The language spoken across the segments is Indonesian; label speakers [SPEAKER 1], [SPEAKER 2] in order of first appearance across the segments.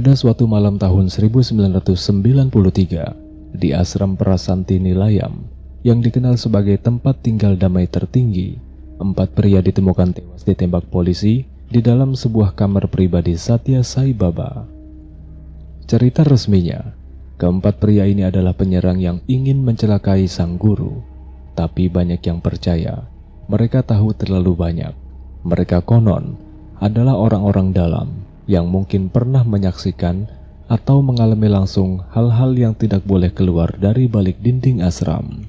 [SPEAKER 1] Pada suatu malam tahun 1993, di Ashram Prasanti Nilayam, yang dikenal sebagai tempat tinggal damai tertinggi, 4 pria ditemukan tewas ditembak polisi di dalam sebuah kamar pribadi Satya Sai Baba. Cerita resminya, keempat pria ini adalah penyerang yang ingin mencelakai sang guru, tapi banyak yang percaya mereka tahu terlalu banyak. Mereka konon adalah orang-orang dalam yang mungkin pernah menyaksikan atau mengalami langsung hal-hal yang tidak boleh keluar dari balik dinding ashram.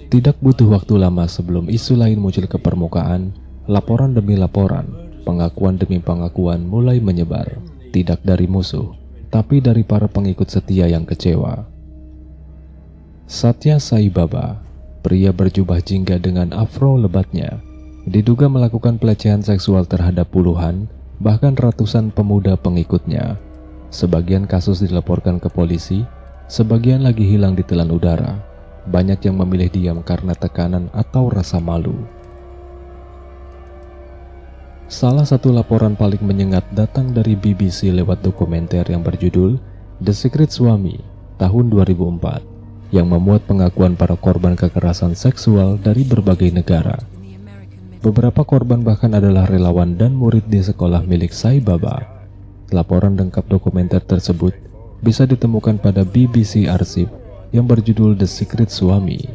[SPEAKER 1] Tidak butuh waktu lama sebelum isu lain muncul ke permukaan, laporan demi laporan, pengakuan demi pengakuan mulai menyebar, tidak dari musuh, tapi dari para pengikut setia yang kecewa. Satya Sai Baba, pria berjubah jingga dengan afro lebatnya, diduga melakukan pelecehan seksual terhadap puluhan, bahkan ratusan pemuda pengikutnya. Sebagian kasus dilaporkan ke polisi, sebagian lagi hilang di telan udara. Banyak yang memilih diam karena tekanan atau rasa malu. Salah satu laporan paling menyengat datang dari BBC lewat dokumenter yang berjudul The Secret Swami tahun 2004, yang memuat pengakuan para korban kekerasan seksual dari berbagai negara. Beberapa korban bahkan adalah relawan dan murid di sekolah milik Sai Baba. Laporan lengkap dokumenter tersebut bisa ditemukan pada BBC arsip yang berjudul The Secret Swami.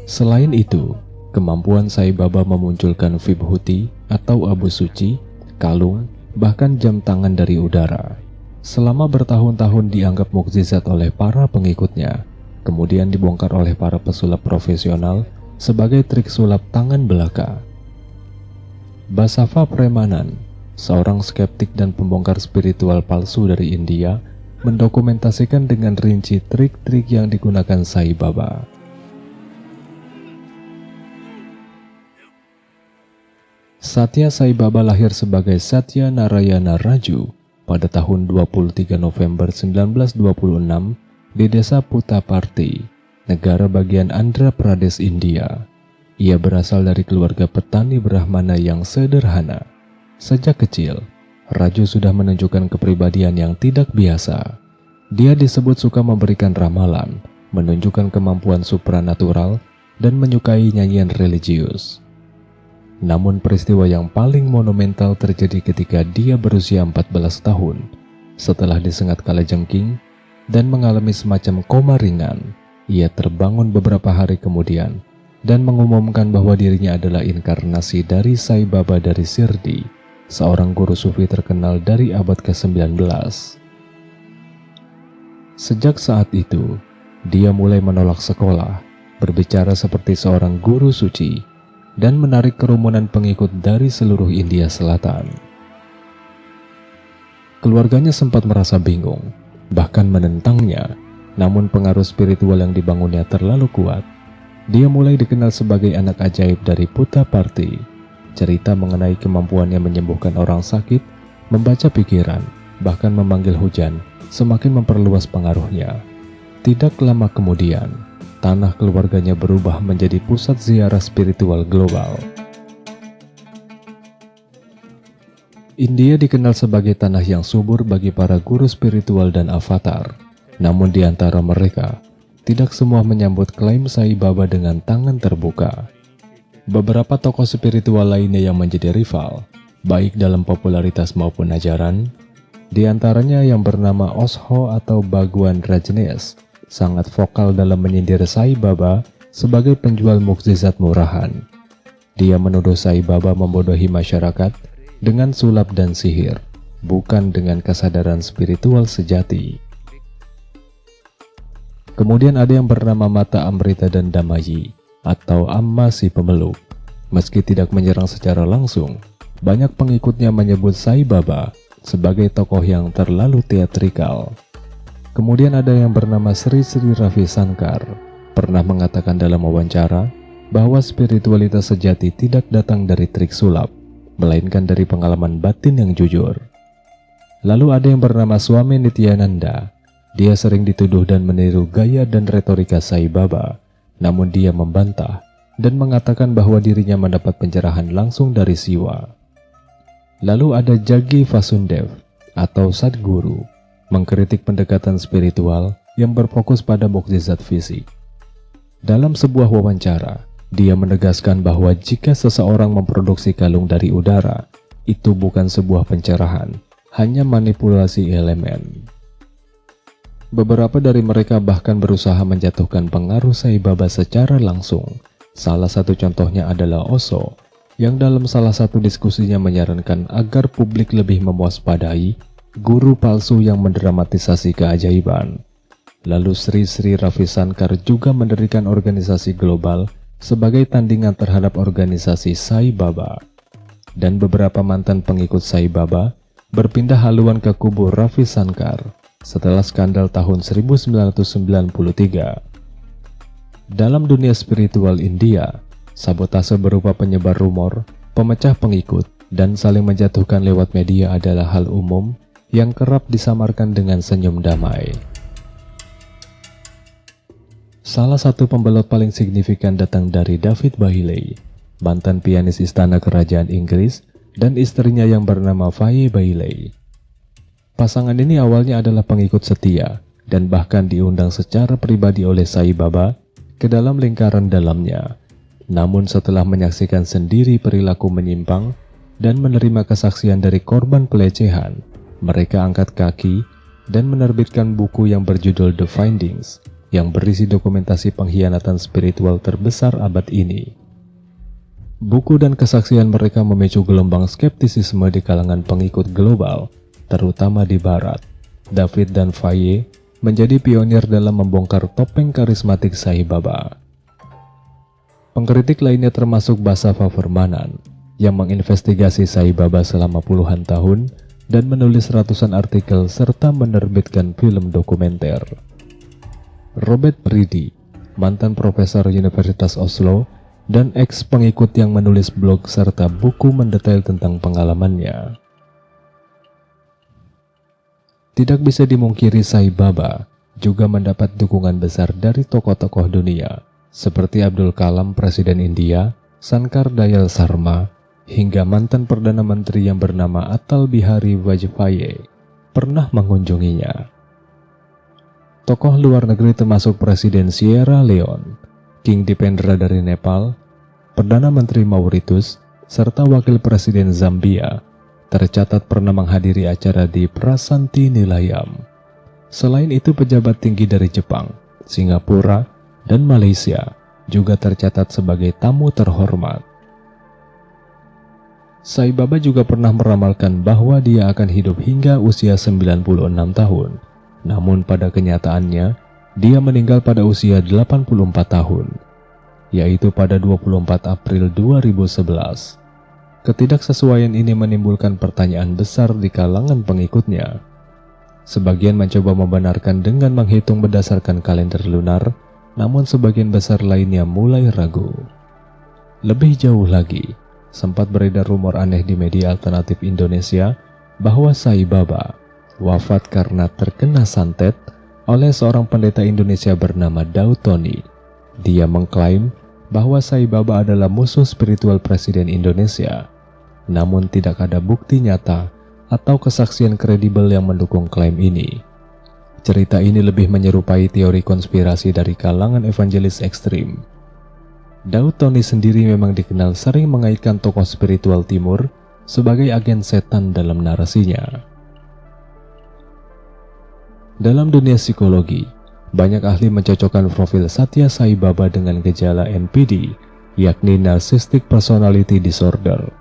[SPEAKER 1] Selain itu, kemampuan Sai Baba memunculkan vibhuti atau abu suci, kalung, bahkan jam tangan dari udara, selama bertahun-tahun dianggap mukjizat oleh para pengikutnya, kemudian dibongkar oleh para pesulap profesional sebagai trik sulap tangan belaka. Basava Premanan, seorang skeptik dan pembongkar spiritual palsu dari India, mendokumentasikan dengan rinci trik-trik yang digunakan Sai Baba. Satya Sai Baba lahir sebagai Satya Narayana Raju pada tahun 23 November 1926 di desa Puttaparthi, negara bagian Andhra Pradesh, India. Ia berasal dari keluarga petani Brahmana yang sederhana. Sejak kecil, Raju sudah menunjukkan kepribadian yang tidak biasa. Dia disebut suka memberikan ramalan, menunjukkan kemampuan supranatural, dan menyukai nyanyian religius. Namun peristiwa yang paling monumental terjadi ketika dia berusia 14 tahun, setelah disengat kalajengking dan mengalami semacam koma ringan. Ia terbangun beberapa hari kemudian dan mengumumkan bahwa dirinya adalah inkarnasi dari Sai Baba dari Shirdi, seorang guru sufi terkenal dari abad ke-19. Sejak saat itu, dia mulai menolak sekolah, berbicara seperti seorang guru suci, dan menarik kerumunan pengikut dari seluruh India Selatan. Keluarganya sempat merasa bingung, bahkan menentangnya. Namun pengaruh spiritual yang dibangunnya terlalu kuat. Dia mulai dikenal sebagai anak ajaib dari Puttaparthi. Cerita mengenai kemampuannya menyembuhkan orang sakit, membaca pikiran, bahkan memanggil hujan, semakin memperluas pengaruhnya. Tidak lama kemudian, tanah keluarganya berubah menjadi pusat ziarah spiritual global. India dikenal sebagai tanah yang subur bagi para guru spiritual dan avatar. Namun di antara mereka, tidak semua menyambut klaim Sai Baba dengan tangan terbuka. Beberapa tokoh spiritual lainnya yang menjadi rival, baik dalam popularitas maupun ajaran, di antaranya yang bernama Osho atau Bhagwan Rajneesh, sangat vokal dalam menyindir Sai Baba sebagai penjual mukjizat murahan. Dia menuduh Sai Baba membodohi masyarakat dengan sulap dan sihir, bukan dengan kesadaran spiritual sejati. Kemudian ada yang bernama Mata Amrita dan Damayi atau Amma si pemeluk. Meski tidak menyerang secara langsung, banyak pengikutnya menyebut Sai Baba sebagai tokoh yang terlalu teatrikal. Kemudian ada yang bernama Sri Sri Ravi Shankar, pernah mengatakan dalam wawancara bahwa spiritualitas sejati tidak datang dari trik sulap, melainkan dari pengalaman batin yang jujur. Lalu ada yang bernama Swami Nityananda. Dia sering dituduh dan meniru gaya dan retorika Sai Baba, namun dia membantah dan mengatakan bahwa dirinya mendapat pencerahan langsung dari Siwa. Lalu ada Jaggi Vasudev atau Sadguru, mengkritik pendekatan spiritual yang berfokus pada mukjizat fisik. Dalam sebuah wawancara, dia menegaskan bahwa jika seseorang memproduksi kalung dari udara, itu bukan sebuah pencerahan, hanya manipulasi elemen. Beberapa dari mereka bahkan berusaha menjatuhkan pengaruh Sai Baba secara langsung. Salah satu contohnya adalah Osho, yang dalam salah satu diskusinya menyarankan agar publik lebih mewaspadai guru palsu yang mendramatisasi keajaiban. Lalu Sri Sri Ravi Shankar juga mendirikan organisasi global sebagai tandingan terhadap organisasi Sai Baba. Dan beberapa mantan pengikut Sai Baba berpindah haluan ke kubu Ravi Shankar setelah skandal tahun 1993. Dalam dunia spiritual India, sabotase berupa penyebar rumor, pemecah pengikut, dan saling menjatuhkan lewat media adalah hal umum yang kerap disamarkan dengan senyum damai. Salah satu pembelot paling signifikan datang dari David Bailey, mantan pianis istana kerajaan Inggris, dan istrinya yang bernama Faye Bailey. Pasangan ini awalnya adalah pengikut setia, dan bahkan diundang secara pribadi oleh Sai Baba ke dalam lingkaran dalamnya. Namun setelah menyaksikan sendiri perilaku menyimpang dan menerima kesaksian dari korban pelecehan, mereka angkat kaki dan menerbitkan buku yang berjudul The Findings, yang berisi dokumentasi pengkhianatan spiritual terbesar abad ini. Buku dan kesaksian mereka memicu gelombang skeptisisme di kalangan pengikut global, terutama di Barat. David dan Faye menjadi pionir dalam membongkar topeng karismatik Sai Baba. Pengkritik lainnya termasuk Basava Vermanan, yang menginvestigasi Sai Baba selama puluhan tahun dan menulis ratusan artikel serta menerbitkan film dokumenter. Robert Bridi, mantan profesor Universitas Oslo dan ex-pengikut yang menulis blog serta buku mendetail tentang pengalamannya. Tidak bisa dimungkiri Sai Baba juga mendapat dukungan besar dari tokoh-tokoh dunia, seperti Abdul Kalam, Presiden India, Shankar Dayal Sharma, hingga mantan Perdana Menteri yang bernama Atal Bihari Vajpayee pernah mengunjunginya. Tokoh luar negeri termasuk Presiden Sierra Leone, King Dipendra dari Nepal, Perdana Menteri Mauritius, serta Wakil Presiden Zambia tercatat pernah menghadiri acara di Prasanthi Nilayam. Selain itu, pejabat tinggi dari Jepang, Singapura, dan Malaysia juga tercatat sebagai tamu terhormat. Sai Baba juga pernah meramalkan bahwa dia akan hidup hingga usia 96 tahun. Namun pada kenyataannya, dia meninggal pada usia 84 tahun, yaitu pada 24 April 2011. Ketidaksesuaian ini menimbulkan pertanyaan besar di kalangan pengikutnya. Sebagian mencoba membenarkan dengan menghitung berdasarkan kalender lunar, namun sebagian besar lainnya mulai ragu. Lebih jauh lagi, sempat beredar rumor aneh di media alternatif Indonesia bahwa Sai Baba wafat karena terkena santet oleh seorang pendeta Indonesia bernama Daud Tony. Dia mengklaim bahwa Sai Baba adalah musuh spiritual Presiden Indonesia, namun tidak ada bukti nyata atau kesaksian kredibel yang mendukung klaim ini. Cerita ini lebih menyerupai teori konspirasi dari kalangan evangelis ekstrim. Daud Tony sendiri memang dikenal sering mengaitkan tokoh spiritual timur sebagai agen setan dalam narasinya. Dalam dunia psikologi, banyak ahli mencocokkan profil Satya Sai Baba dengan gejala NPD, yakni Narcissistic Personality Disorder.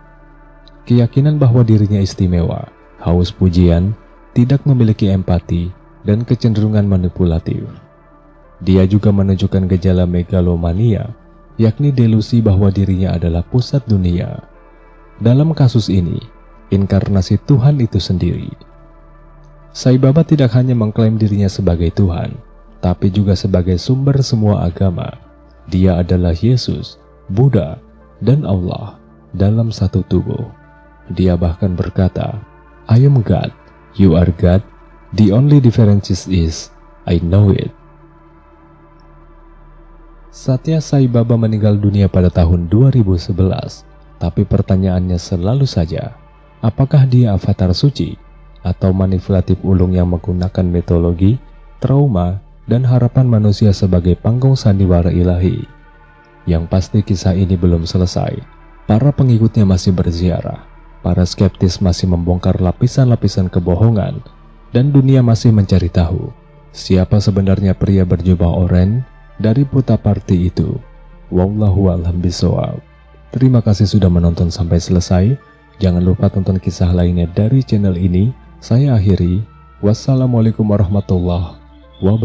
[SPEAKER 1] Keyakinan bahwa dirinya istimewa, haus pujian, tidak memiliki empati, dan kecenderungan manipulatif. Dia juga menunjukkan gejala megalomania, yakni delusi bahwa dirinya adalah pusat dunia. Dalam kasus ini, inkarnasi Tuhan itu sendiri. Sai Baba tidak hanya mengklaim dirinya sebagai Tuhan, tapi juga sebagai sumber semua agama. Dia adalah Yesus, Buddha, dan Allah dalam satu tubuh. Dia bahkan berkata, "I am God, you are God, the only difference is, I know it." Satya Sai Baba meninggal dunia pada tahun 2011, tapi pertanyaannya selalu saja, Apakah dia avatar suci atau manipulatif ulung yang menggunakan mitologi, trauma, dan harapan manusia sebagai panggung sandiwara ilahi? Yang pasti kisah ini belum selesai. Para pengikutnya masih berziarah, para skeptis masih membongkar lapisan-lapisan kebohongan, dan dunia masih mencari tahu siapa sebenarnya pria berjubah oranye dari Puttaparthi itu. Wallahu a'lam bishawab. Terima kasih sudah menonton sampai selesai. Jangan lupa tonton kisah lainnya dari channel ini. Saya akhiri. Wassalamualaikum warahmatullahi wabarakatuh.